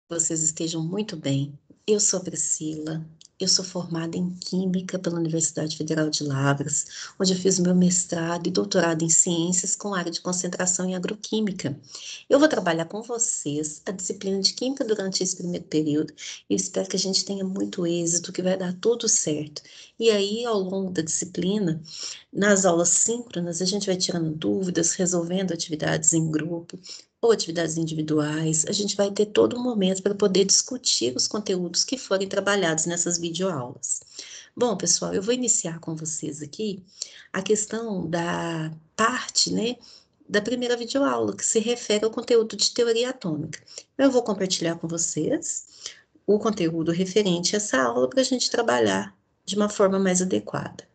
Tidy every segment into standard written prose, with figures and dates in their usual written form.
Vocês estejam muito bem. Eu sou a Priscila, eu sou formada em Química pela Universidade Federal de Lavras, onde eu fiz meu mestrado e doutorado em Ciências com área de concentração em Agroquímica. Eu vou trabalhar com vocês a disciplina de Química durante esse primeiro período e espero que a gente tenha muito êxito, que vai dar tudo certo. E aí, ao longo da disciplina, nas aulas síncronas, a gente vai tirando dúvidas, resolvendo atividades em grupo ou atividades individuais. A gente vai ter todo um momento para poder discutir os conteúdos que forem trabalhados nessas videoaulas. Bom, pessoal, eu vou iniciar com vocês aqui a questão da parte, né, da primeira videoaula, que se refere ao conteúdo de teoria atômica. Eu vou compartilhar com vocês o conteúdo referente a essa aula para a gente trabalhar de uma forma mais adequada.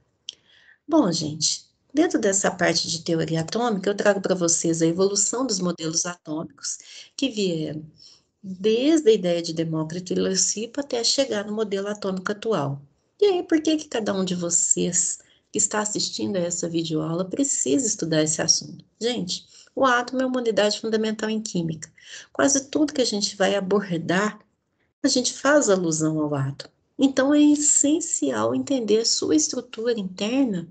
Bom, gente, dentro dessa parte de teoria atômica, eu trago para vocês a evolução dos modelos atômicos que vieram desde a ideia de Demócrito e Leucipo até chegar no modelo atômico atual. E aí, por que cada um de vocês que está assistindo a essa videoaula precisa estudar esse assunto? Gente, o átomo é uma unidade fundamental em química. Quase tudo que a gente vai abordar, a gente faz alusão ao átomo. Então, é essencial entender sua estrutura interna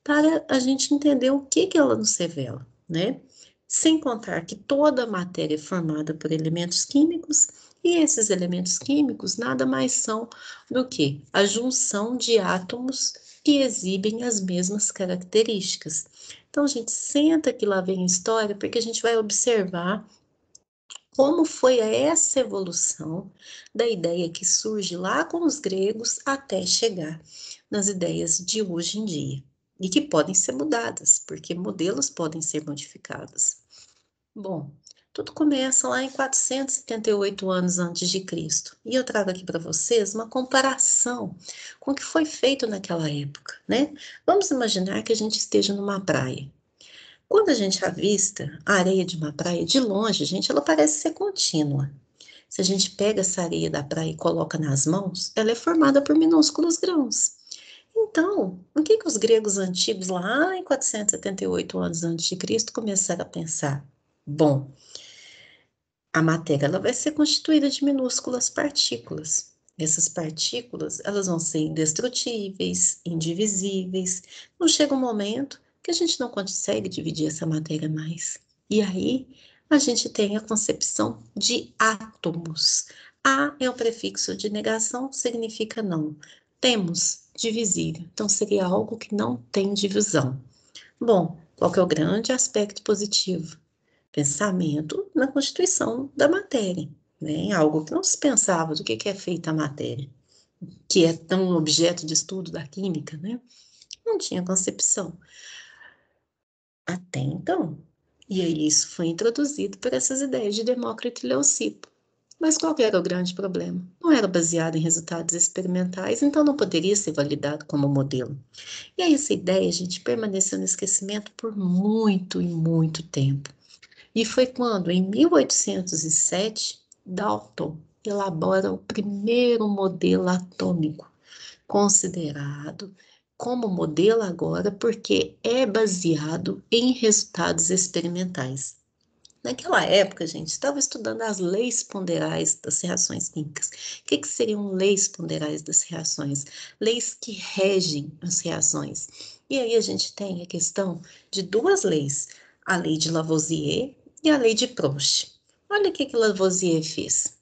para a gente entender o que ela nos revela, né? Sem contar que toda a matéria é formada por elementos químicos e esses elementos químicos nada mais são do que a junção de átomos que exibem as mesmas características. Então, a gente senta que lá vem a história, porque a gente vai observar como foi essa evolução da ideia que surge lá com os gregos até chegar nas ideias de hoje em dia. E que podem ser mudadas, porque modelos podem ser modificados. Bom, tudo começa lá em 478 anos antes de Cristo. E eu trago aqui para vocês uma comparação com o que foi feito naquela época, né? Vamos imaginar que a gente esteja numa praia. Quando a gente avista a areia de uma praia de longe, gente, ela parece ser contínua. Se a gente pega essa areia da praia e coloca nas mãos, ela é formada por minúsculos grãos. Então, o que os gregos antigos, lá em 478 anos antes de Cristo, começaram a pensar? Bom, a matéria ela vai ser constituída de minúsculas partículas. Essas partículas, elas vão ser indestrutíveis, indivisíveis. Não chega um momento que a gente não consegue dividir essa matéria mais. E aí, a gente tem a concepção de átomos. A é o prefixo de negação, significa não. Temos, divisível. Então, seria algo que não tem divisão. Bom, qual que é o grande aspecto positivo? Pensamento na constituição da matéria, né? Algo que não se pensava do que é feita a matéria, que é tão objeto de estudo da química, né? Não tinha concepção até então. E aí isso foi introduzido por essas ideias de Demócrito e Leucipo. Mas qual que era o grande problema? Não era baseado em resultados experimentais, então não poderia ser validado como modelo. E aí essa ideia, gente, permaneceu no esquecimento por muito e muito tempo. E foi quando, em 1807, Dalton elabora o primeiro modelo atômico, considerado como modelo agora porque é baseado em resultados experimentais. Naquela época, gente, estava estudando as leis ponderais das reações químicas. O que seriam leis ponderais das reações? Leis que regem as reações. E aí a gente tem a questão de duas leis, a lei de Lavoisier e a lei de Proust. Olha o que Lavoisier fez.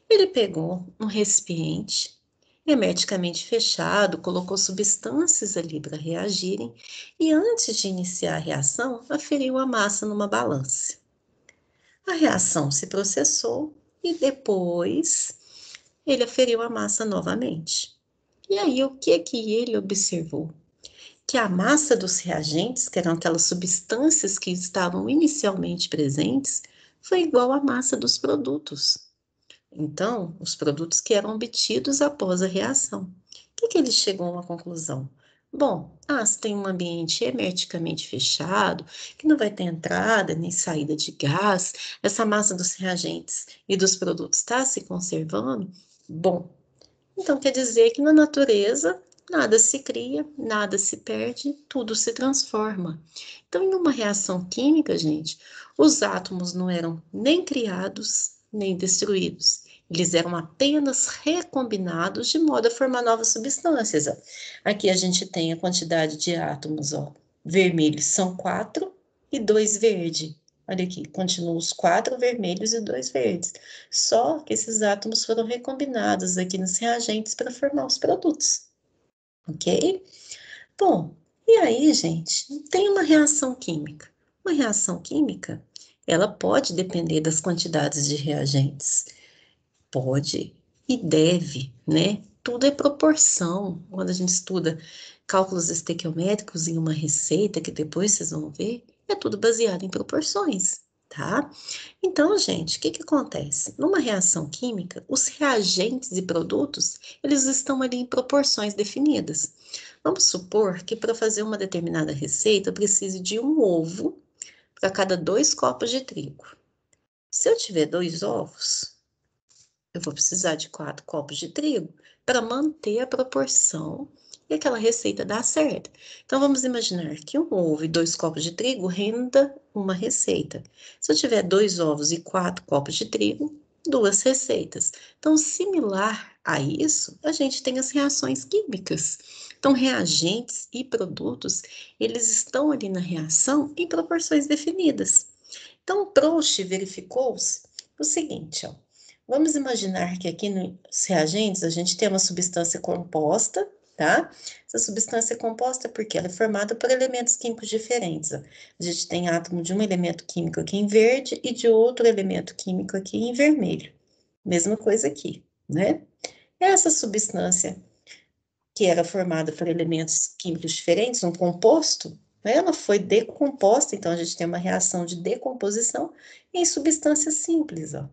Ele pegou um recipiente hermeticamente fechado, colocou substâncias ali para reagirem e antes de iniciar a reação, aferiu a massa numa balança. A reação se processou e depois ele aferiu a massa novamente. E aí, o que ele observou? Que a massa dos reagentes, que eram aquelas substâncias que estavam inicialmente presentes, foi igual à massa dos produtos. Então, os produtos que eram obtidos após a reação. O que ele chegou a uma conclusão? Bom, se tem um ambiente hermeticamente fechado, que não vai ter entrada nem saída de gás, essa massa dos reagentes e dos produtos está se conservando, bom, então quer dizer que na natureza nada se cria, nada se perde, tudo se transforma. Então, em uma reação química, gente, os átomos não eram nem criados nem destruídos. Eles eram apenas recombinados de modo a formar novas substâncias. Ó. Aqui a gente tem a quantidade de átomos, ó, vermelhos são 4 e 2 verde. Olha aqui, continuam os 4 vermelhos e 2 verdes. Só que esses átomos foram recombinados aqui nos reagentes para formar os produtos. Ok? Bom, e aí, gente, tem uma reação química. Uma reação química, ela pode depender das quantidades de reagentes. Pode e deve, né? Tudo é proporção. Quando a gente estuda cálculos estequiométricos em uma receita, que depois vocês vão ver, é tudo baseado em proporções, tá? Então, gente, o que que acontece? Numa reação química, os reagentes e produtos, eles estão ali em proporções definidas. Vamos supor que para fazer uma determinada receita, eu precise de um ovo para cada 2 copos de trigo. Se eu tiver 2 ovos, eu vou precisar de 4 copos de trigo para manter a proporção e aquela receita dar certo. Então, vamos imaginar que um ovo e 2 copos de trigo renda uma receita. Se eu tiver 2 ovos e 4 copos de trigo, 2 receitas. Então, similar a isso, a gente tem as reações químicas. Então, reagentes e produtos, eles estão ali na reação em proporções definidas. Então, Proust verificou o seguinte, ó. Vamos imaginar que aqui nos reagentes a gente tem uma substância composta, tá? Essa substância é composta porque ela é formada por elementos químicos diferentes. Ó. A gente tem átomo de um elemento químico aqui em verde e de outro elemento químico aqui em vermelho. Mesma coisa aqui, né? Essa substância que era formada por elementos químicos diferentes, um composto, né, ela foi decomposta, então a gente tem uma reação de decomposição em substâncias simples, ó.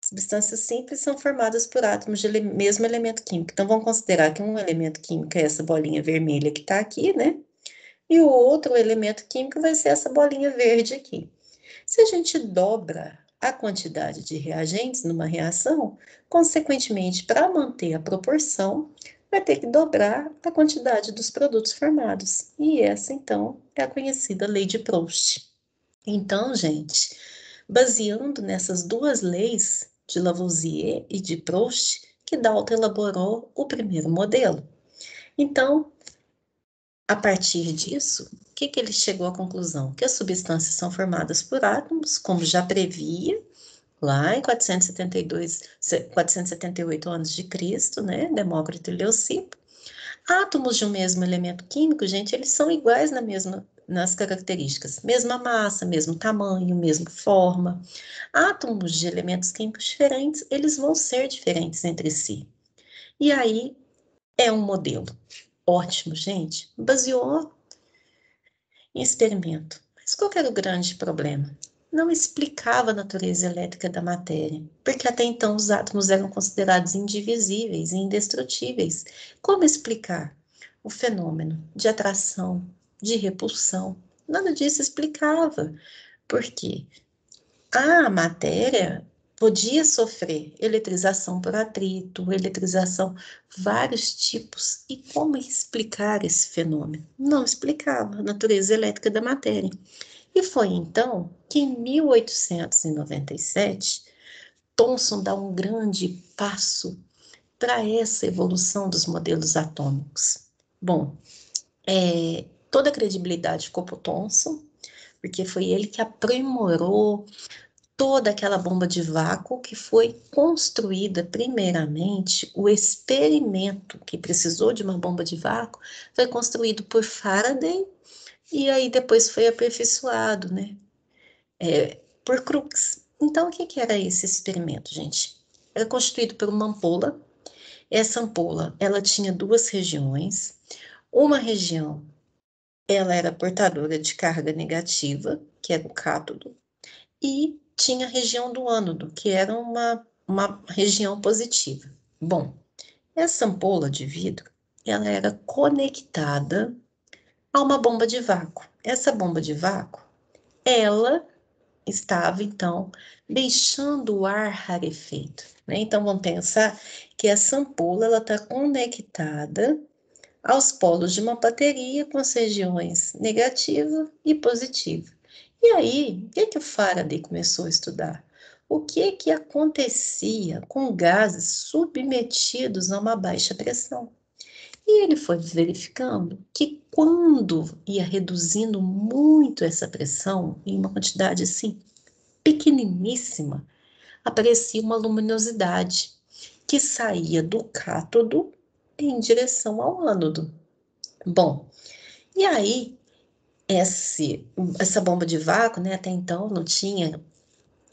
Substâncias simples são formadas por átomos de mesmo elemento químico. Então, vamos considerar que um elemento químico é essa bolinha vermelha que está aqui, né? E o outro elemento químico vai ser essa bolinha verde aqui. Se a gente dobra a quantidade de reagentes numa reação, consequentemente, para manter a proporção, vai ter que dobrar a quantidade dos produtos formados. E essa, então, é a conhecida lei de Proust. Então, gente, baseando nessas duas leis de Lavoisier e de Proust, que Dalton elaborou o primeiro modelo. Então, a partir disso, o que ele chegou à conclusão? Que as substâncias são formadas por átomos, como já previa, lá em 478 anos de Cristo, né, Demócrito e Leucipo. Átomos de um mesmo elemento químico, gente, eles são iguais nas características, mesma massa, mesmo tamanho, mesma forma. Átomos de elementos químicos diferentes, eles vão ser diferentes entre si. E aí é um modelo ótimo, gente. Baseou em experimento. Mas qual era o grande problema? Não explicava a natureza elétrica da matéria, porque até então os átomos eram considerados indivisíveis e indestrutíveis. Como explicar o fenômeno de atração, de repulsão? Nada disso explicava. Por quê? A matéria podia sofrer eletrização por atrito, eletrização, vários tipos. E como explicar esse fenômeno? Não explicava a natureza elétrica da matéria. E foi então que em 1897, Thomson dá um grande passo para essa evolução dos modelos atômicos. Bom, toda a credibilidade ficou para o Thomson, porque foi ele que aprimorou toda aquela bomba de vácuo que foi construída primeiramente, o experimento que precisou de uma bomba de vácuo foi construído por Faraday e aí depois foi aperfeiçoado, né, por Crookes. Então, o que que era esse experimento, gente? Era constituído por uma ampola. Essa ampola, ela tinha duas regiões. Uma região, ela era portadora de carga negativa, que era o cátodo, e tinha a região do ânodo, que era uma região positiva. Bom, essa ampola de vidro, ela era conectada a uma bomba de vácuo. Essa bomba de vácuo, ela estava, então, deixando o ar rarefeito, né? Então, vamos pensar que essa ampola, ela está conectada aos polos de uma bateria com as regiões negativa e positiva. E aí, o que o Faraday começou a estudar? o que que acontecia com gases submetidos a uma baixa pressão. E ele foi verificando que quando ia reduzindo muito essa pressão, em uma quantidade assim pequeniníssima, aparecia uma luminosidade que saía do cátodo em direção ao ânodo. Bom, e aí essa bomba de vácuo, né, até então não tinha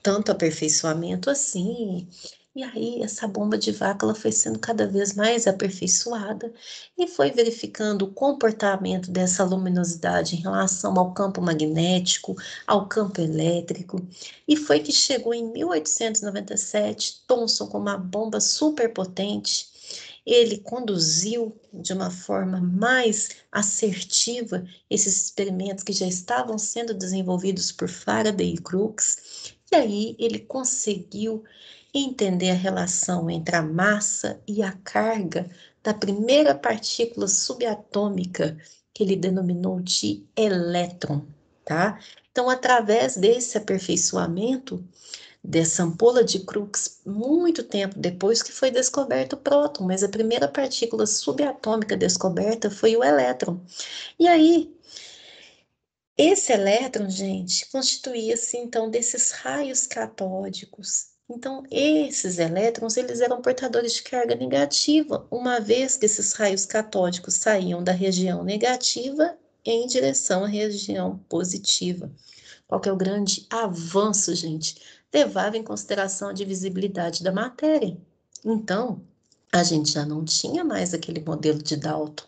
tanto aperfeiçoamento assim. E aí essa bomba de vácuo ela foi sendo cada vez mais aperfeiçoada e foi verificando o comportamento dessa luminosidade em relação ao campo magnético, ao campo elétrico. E foi que chegou em 1897, Thomson com uma bomba superpotente. Ele conduziu de uma forma mais assertiva esses experimentos que já estavam sendo desenvolvidos por Faraday e Crookes. E aí ele conseguiu entender a relação entre a massa e a carga da primeira partícula subatômica, que ele denominou de elétron, tá? Então, através desse aperfeiçoamento dessa ampola de Crookes, muito tempo depois que foi descoberto o próton, mas a primeira partícula subatômica descoberta foi o elétron. E aí, esse elétron, gente, constituía-se então desses raios catódicos. Então, esses elétrons, eles eram portadores de carga negativa, uma vez que esses raios catódicos saíam da região negativa em direção à região positiva. Qual que é o grande avanço, gente? Levava em consideração a divisibilidade da matéria. Então, a gente já não tinha mais aquele modelo de Dalton,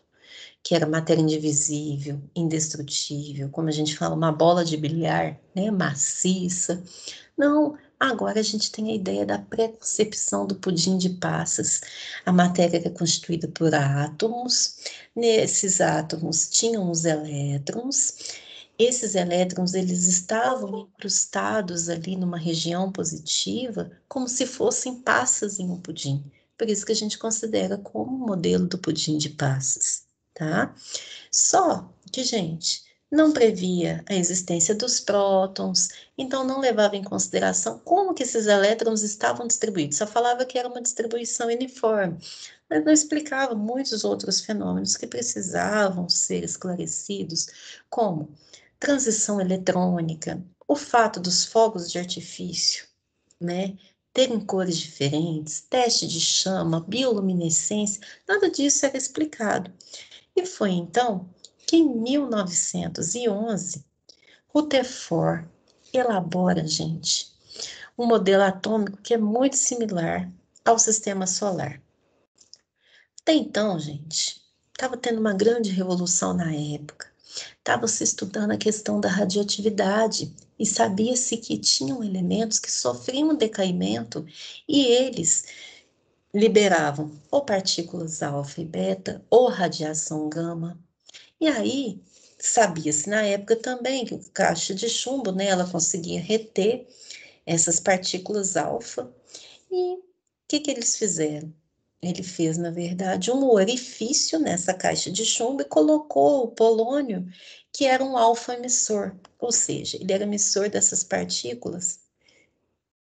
que era matéria indivisível, indestrutível, como a gente fala, uma bola de bilhar, né, maciça. Não, agora a gente tem a ideia da preconcepção do pudim de passas. A matéria era constituída por átomos, nesses átomos tinham os elétrons. Esses elétrons, eles estavam incrustados ali numa região positiva, como se fossem passas em um pudim. Por isso que a gente considera como o modelo do pudim de passas, tá? Só que, gente, não previa a existência dos prótons, então não levava em consideração como que esses elétrons estavam distribuídos. Só falava que era uma distribuição uniforme, mas não explicava muitos outros fenômenos que precisavam ser esclarecidos, como transição eletrônica, o fato dos fogos de artifício, né, terem cores diferentes, teste de chama, bioluminescência, nada disso era explicado. E foi então que em 1911, Rutherford elabora, gente, um modelo atômico que é muito similar ao sistema solar. Até então, gente, estava tendo uma grande revolução na época. Estava se estudando a questão da radioatividade e sabia-se que tinham elementos que sofriam decaimento e eles liberavam ou partículas alfa e beta ou radiação gama. E aí, sabia-se na época também que o caixa de chumbo, né, ela conseguia reter essas partículas alfa. E o que que eles fizeram? Ele fez, na verdade, um orifício nessa caixa de chumbo e colocou o polônio, que era um alfa emissor, ou seja, ele era emissor dessas partículas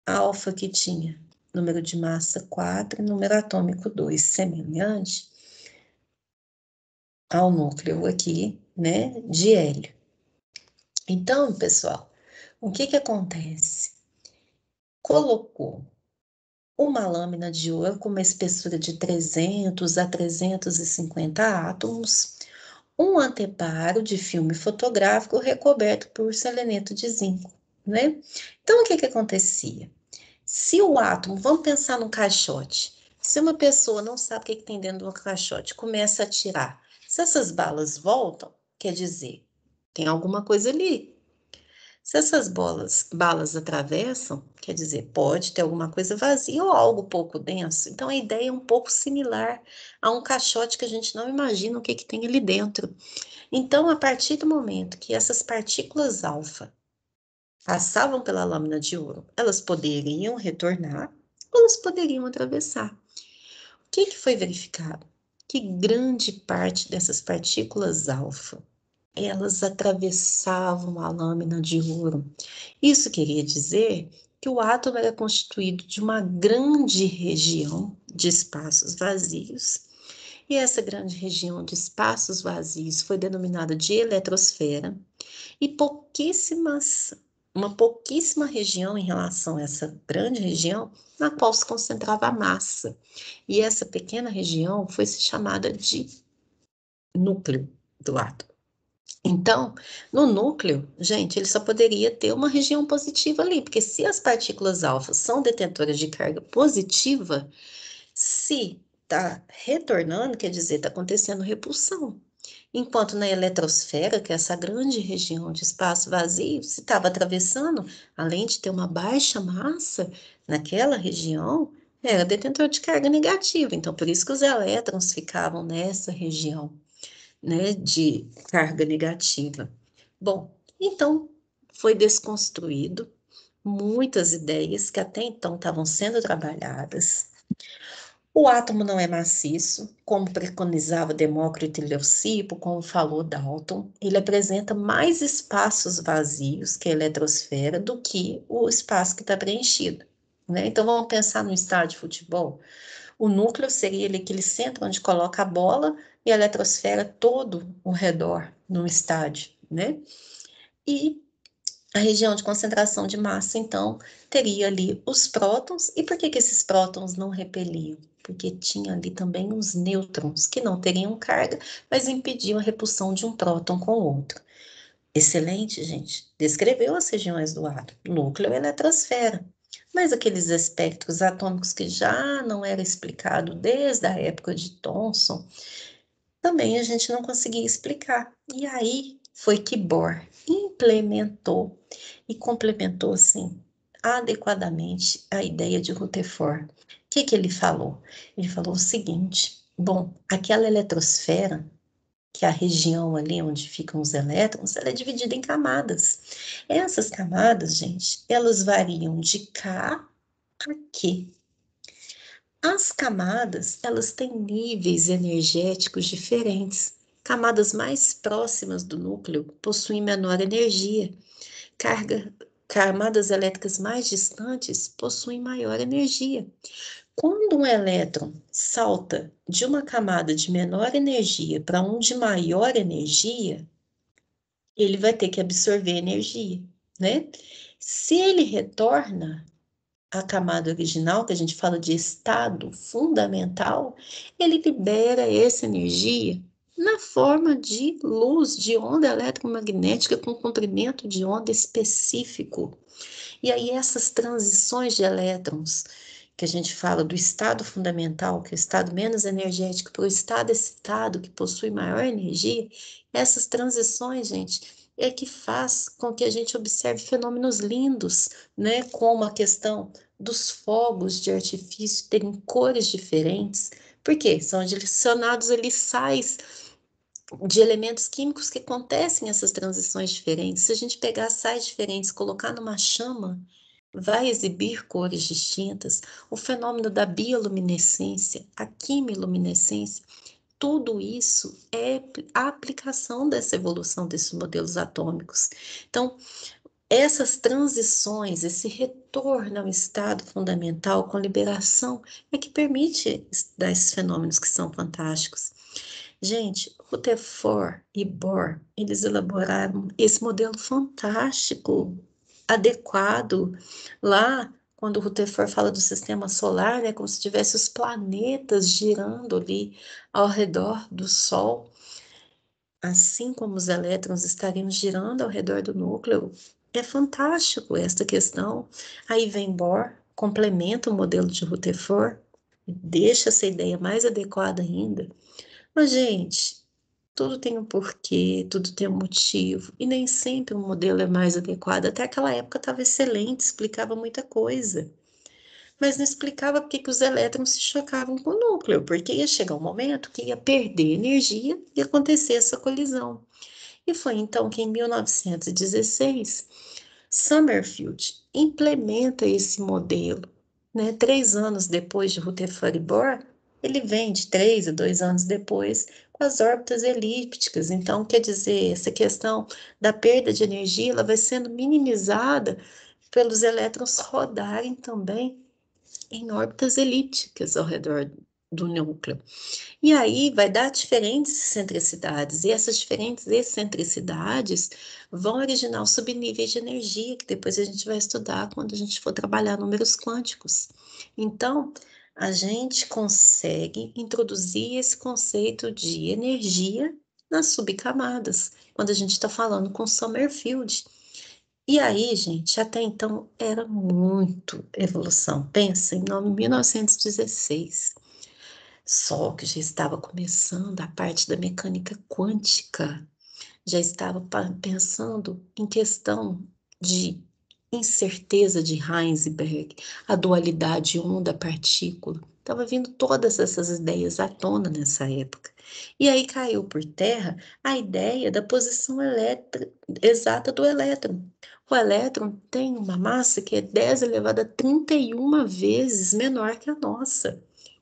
alfa que tinha número de massa 4 e número atômico 2, semelhante ao núcleo aqui, né, de hélio. Então, pessoal, o que que acontece? Colocou uma lâmina de ouro com uma espessura de 300 a 350 átomos, um anteparo de filme fotográfico recoberto por seleneto de zinco, né? Então, o que que acontecia? Se o átomo, vamos pensar num caixote, se uma pessoa não sabe o que que tem dentro do caixote, começa a tirar, se essas balas voltam, quer dizer, tem alguma coisa ali. Se essas balas atravessam, quer dizer, pode ter alguma coisa vazia ou algo pouco denso. Então a ideia é um pouco similar a um caixote que a gente não imagina o que que tem ali dentro. Então, a partir do momento que essas partículas alfa passavam pela lâmina de ouro, elas poderiam retornar ou elas poderiam atravessar. O que que foi verificado? Que grande parte dessas partículas alfa elas atravessavam a lâmina de ouro. Isso queria dizer que o átomo era constituído de uma grande região de espaços vazios, e essa grande região de espaços vazios foi denominada de eletrosfera, e uma pouquíssima região em relação a essa grande região na qual se concentrava a massa. E essa pequena região foi chamada de núcleo do átomo. Então, no núcleo, gente, ele só poderia ter uma região positiva ali, porque se as partículas alfa são detentoras de carga positiva, se está retornando, quer dizer, está acontecendo repulsão. Enquanto na eletrosfera, que é essa grande região de espaço vazio, se estava atravessando, além de ter uma baixa massa naquela região, era detentor de carga negativa. Então, por isso que os elétrons ficavam nessa região, né, de carga negativa. Bom, então foi desconstruído muitas ideias que até então estavam sendo trabalhadas. O átomo não é maciço, como preconizava Demócrito e Leucipo, como falou Dalton. Ele apresenta mais espaços vazios, que é a eletrosfera, do que o espaço que está preenchido, né? Então, vamos pensar no estádio de futebol. O núcleo seria aquele centro onde coloca a bola e a eletrosfera todo ao redor no estádio, né? E a região de concentração de massa, então, teria ali os prótons. E por que esses prótons não repeliam? Porque tinha ali também os nêutrons, que não teriam carga, mas impediam a repulsão de um próton com o outro. Excelente, gente. Descreveu as regiões do átomo, núcleo e eletrosfera. Mas aqueles espectros atômicos que já não era explicado desde a época de Thomson, também a gente não conseguia explicar. E aí foi que Bohr implementou e complementou, assim, adequadamente a ideia de Rutherford. O que ele falou? Ele falou o seguinte: bom, aquela eletrosfera, que é a região ali onde ficam os elétrons, ela é dividida em camadas. Essas camadas, gente, elas variam de K a Q. As camadas, elas têm níveis energéticos diferentes. Camadas mais próximas do núcleo possuem menor energia. Camadas elétricas mais distantes possuem maior energia. Quando um elétron salta de uma camada de menor energia para um de maior energia, ele vai ter que absorver energia, né? Se ele retorna à camada original, que a gente fala de estado fundamental, ele libera essa energia na forma de luz, de onda eletromagnética com comprimento de onda específico. E aí essas transições de elétrons, que a gente fala do estado fundamental, que é o estado menos energético, para o estado excitado, que possui maior energia, essas transições, gente, é que faz com que a gente observe fenômenos lindos, né, como a questão dos fogos de artifício terem cores diferentes, porque são adicionados ali sais de elementos químicos que acontecem essas transições diferentes. Se a gente pegar sais diferentes, colocar numa chama, vai exibir cores distintas. O fenômeno da bioluminescência, a quimiluminescência, tudo isso é a aplicação dessa evolução desses modelos atômicos. Então, essas transições, esse retorno ao estado fundamental com liberação, é que permite dar esses fenômenos que são fantásticos. Gente, Rutherford e Bohr, eles elaboraram esse modelo fantástico, adequado. Lá, quando o Rutherford fala do sistema solar, é como se tivesse os planetas girando ali ao redor do Sol, assim como os elétrons estariam girando ao redor do núcleo. É fantástico esta questão. Aí vem Bohr, complementa o modelo de Rutherford, deixa essa ideia mais adequada ainda. Mas, gente, tudo tem um porquê, tudo tem um motivo, e nem sempre o modelo é mais adequado. Até aquela época estava excelente, explicava muita coisa, mas não explicava porque que os elétrons se chocavam com o núcleo, porque ia chegar um momento que ia perder energia e acontecer essa colisão. E foi então que em 1916, Summerfield implementa esse modelo, né? 3 anos depois de Rutherford e Bohr, ele vem de 3 a 2 anos depois com as órbitas elípticas. Então, quer dizer, essa questão da perda de energia, ela vai sendo minimizada pelos elétrons rodarem também em órbitas elípticas ao redor do núcleo. E aí vai dar diferentes excentricidades, e essas diferentes excentricidades vão originar os subníveis de energia, que depois a gente vai estudar quando a gente for trabalhar números quânticos. Então, a gente consegue introduzir esse conceito de energia nas subcamadas, quando a gente está falando com Sommerfeld. E aí, gente, até então era muito evolução. Pensa, em 1916. Só que já estava começando a parte da mecânica quântica, já estava pensando em questão de incerteza de Heisenberg, a dualidade onda-partícula. Estava vindo todas essas ideias à tona nessa época. E aí caiu por terra a ideia da posição exata do elétron. O elétron tem uma massa que é 10 elevado a 31 vezes menor que a nossa.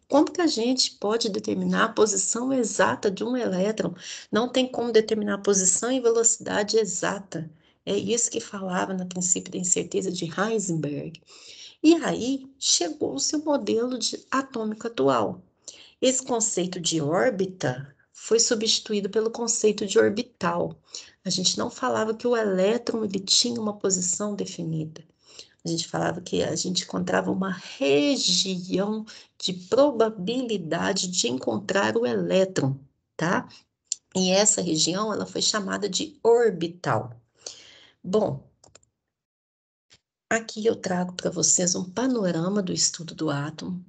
Como que a gente pode determinar a posição exata de um elétron? Não tem como determinar a posição e velocidade exata. É isso que falava no princípio da incerteza de Heisenberg. E aí chegou-se o modelo atômico atual. Esse conceito de órbita foi substituído pelo conceito de orbital. A gente não falava que o elétron ele tinha uma posição definida. A gente falava que a gente encontrava uma região de probabilidade de encontrar o elétron, tá? E essa região, ela foi chamada de orbital. Bom, aqui eu trago para vocês um panorama do estudo do átomo.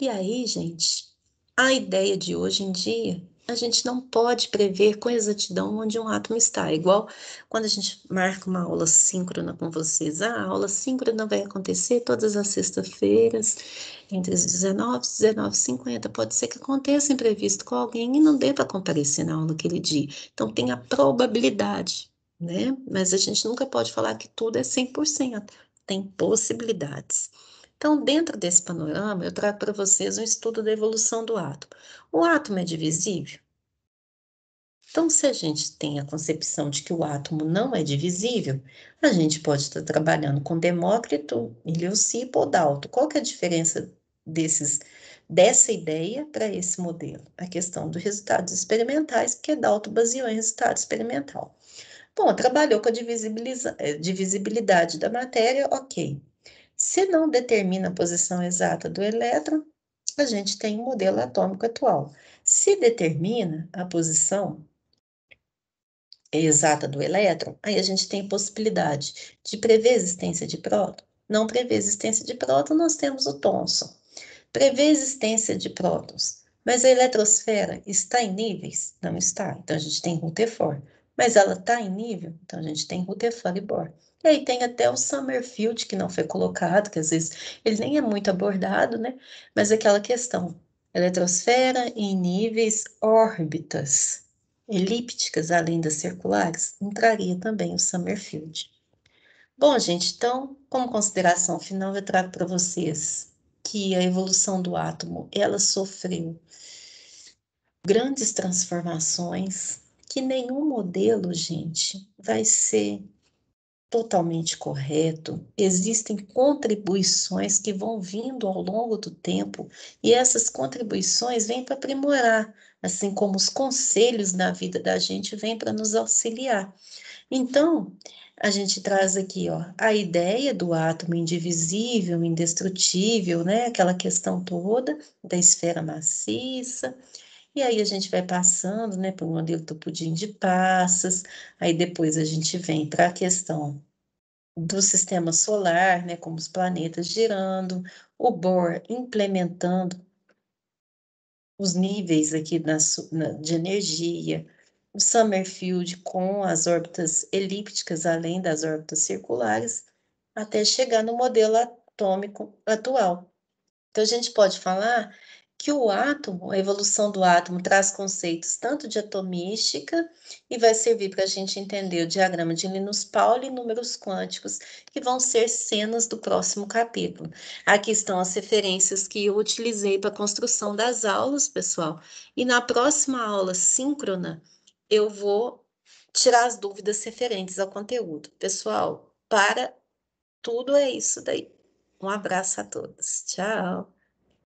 E aí, gente, a ideia de hoje em dia, a gente não pode prever com exatidão onde um átomo está. Igual quando a gente marca uma aula síncrona com vocês. A aula síncrona vai acontecer todas as sextas-feiras, entre as 19 e 19h50. Pode ser que aconteça imprevisto com alguém e não dê para comparecer na aula aquele dia. Então, tem a probabilidade, né? Mas a gente nunca pode falar que tudo é 100%. Tem possibilidades. Então, dentro desse panorama, eu trago para vocês um estudo da evolução do átomo. O átomo é divisível? Então, se a gente tem a concepção de que o átomo não é divisível, a gente pode estar trabalhando com Demócrito, Leucipo ou Dalton. Qual que é a diferença dessa ideia para esse modelo? A questão dos resultados experimentais, porque Dalton baseou em resultado experimental. Bom, trabalhou com a divisibilidade da matéria, ok. Se não determina a posição exata do elétron, a gente tem o modelo atômico atual. Se determina a posição exata do elétron, aí a gente tem possibilidade de prever a existência de próton. Não prever a existência de próton, nós temos o Thomson. Prever a existência de prótons, mas a eletrosfera está em níveis? Não está. Então a gente tem Rutherford. Mas ela está em nível? Então a gente tem Rutherford e Bohr. E aí tem até o Sommerfeld, que não foi colocado, que às vezes ele nem é muito abordado, né? Mas aquela questão, eletrosfera em níveis órbitas elípticas, além das circulares, entraria também o Sommerfeld. Bom, gente, então, como consideração final, eu trago para vocês que a evolução do átomo, ela sofreu grandes transformações, que nenhum modelo, gente, vai ser totalmente correto. Existem contribuições que vão vindo ao longo do tempo e essas contribuições vêm para aprimorar, assim como os conselhos na vida da gente vêm para nos auxiliar. Então, a gente traz aqui, ó, a ideia do átomo indivisível, indestrutível, né? Aquela questão toda da esfera maciça. E aí a gente vai passando, né, para o modelo do pudim de passas. Aí depois a gente vem para a questão do sistema solar, né, como os planetas girando, o Bohr implementando os níveis aqui de energia, o Sommerfeld com as órbitas elípticas, além das órbitas circulares, até chegar no modelo atômico atual. Então, a gente pode falar que o átomo, a evolução do átomo, traz conceitos tanto de atomística e vai servir para a gente entender o diagrama de Linus Pauling e números quânticos, que vão ser cenas do próximo capítulo. Aqui estão as referências que eu utilizei para a construção das aulas, pessoal. E na próxima aula síncrona, eu vou tirar as dúvidas referentes ao conteúdo. Pessoal, para Tudo é isso daí. Um abraço a todos. Tchau.